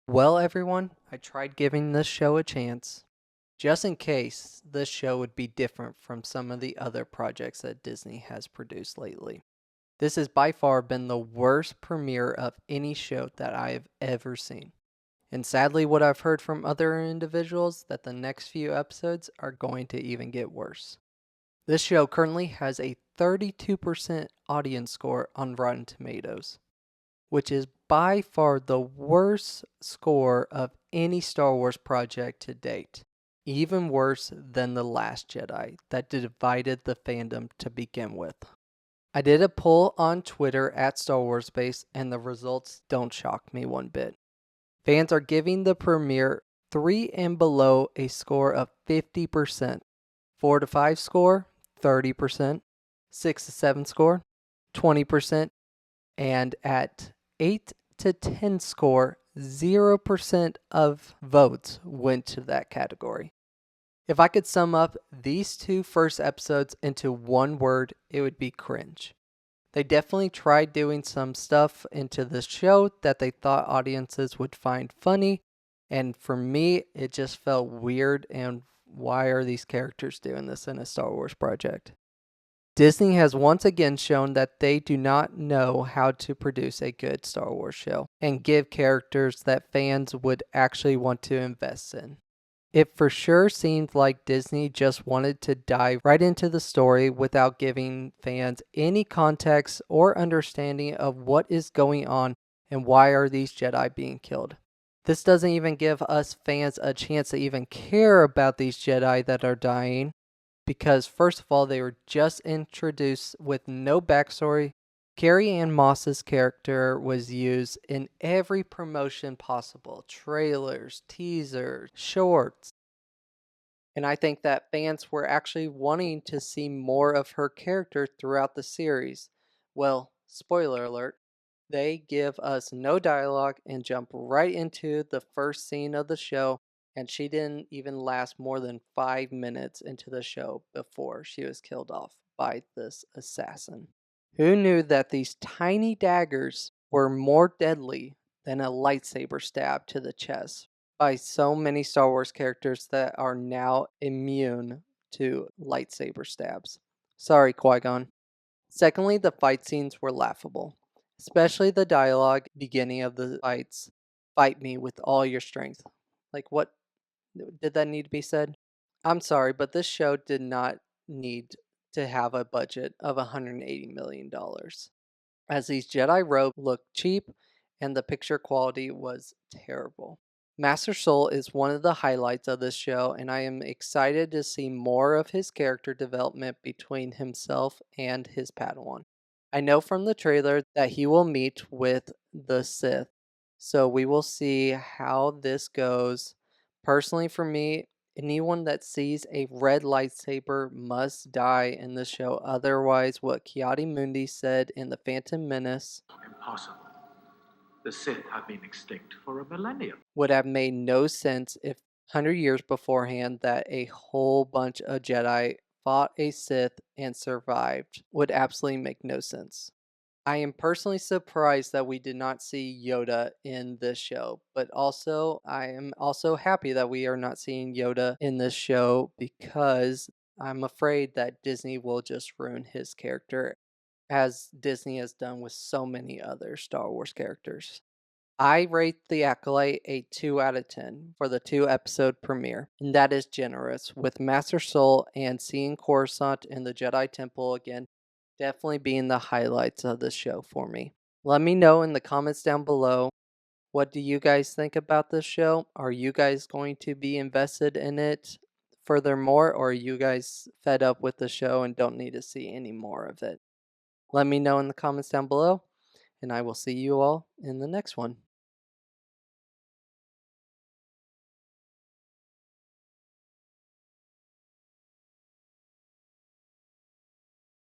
Well, everyone, I tried giving this show a chance, just in case this show would be different from some of the other projects that Disney has produced lately. This has by far been the worst premiere of any show that I have ever seen. And sadly, what I've heard from other individuals that the next few episodes are going to even get worse. This show currently has a 32% audience score on Rotten Tomatoes, which is by far the worst score of any Star Wars project to date. Even worse than The Last Jedi, that divided the fandom to begin with. I did a poll on Twitter at Star Wars Space, and the results don't shock me one bit. Fans are giving the premiere 3 and below a score of 50%, 4 to 5 score, 30%, 6 to 7 score, 20%, and at 8 to 10 score, 0% of votes went to that category. If I could sum up these two first episodes into one word, it would be cringe. They definitely tried doing some stuff into this show that they thought audiences would find funny, and for me, it just felt weird, and why are these characters doing this in a Star Wars project? Disney has once again shown that they do not know how to produce a good Star Wars show and give characters that fans would actually want to invest in. It for sure seemed like Disney just wanted to dive right into the story without giving fans any context or understanding of what is going on and why are these Jedi being killed. This doesn't even give us fans a chance to even care about these Jedi that are dying, because first of all, they were just introduced with no backstory. Carrie Ann Moss's character was used in every promotion possible, trailers, teasers, shorts. And I think that fans were actually wanting to see more of her character throughout the series. Well, spoiler alert, they give us no dialogue and jump right into the first scene of the show, and she didn't even last more than 5 minutes into the show before she was killed off by this assassin. Who knew that these tiny daggers were more deadly than a lightsaber stab to the chest by so many Star Wars characters that are now immune to lightsaber stabs? Sorry, Qui-Gon. Secondly, the fight scenes were laughable, especially the dialogue beginning of the fights. Fight me with all your strength. Like, what did that need to be said? I'm sorry, but this show did not need to have a budget of $180 million, as these Jedi robes looked cheap and the picture quality was terrible. Master Soul is one of the highlights of this show, and I am excited to see more of his character development between himself and his Padawan. I know from the trailer that he will meet with the Sith, so we will see how this goes. Personally, for me, anyone that sees a red lightsaber must die in the show. Otherwise, what Mundi said in The Phantom Menace Impossible. The Sith have been extinct for a millennium. would have made no sense if 100 years beforehand that a whole bunch of Jedi fought a Sith and survived would absolutely make no sense. I am personally surprised that we did not see Yoda in this show, but also I am also happy that we are not seeing Yoda in this show, because I'm afraid that Disney will just ruin his character, as Disney has done with so many other Star Wars characters. I rate The Acolyte a 2 out of 10 for the 2 episode premiere, and that is generous, with Master Soul and seeing Coruscant in the Jedi Temple again definitely being the highlights of this show for me. Let me know in the comments down below, what do you guys think about this show? Are you guys going to be invested in it furthermore, or are you guys fed up with the show and don't need to see any more of it? Let me know in the comments down below, and I will see you all in the next one.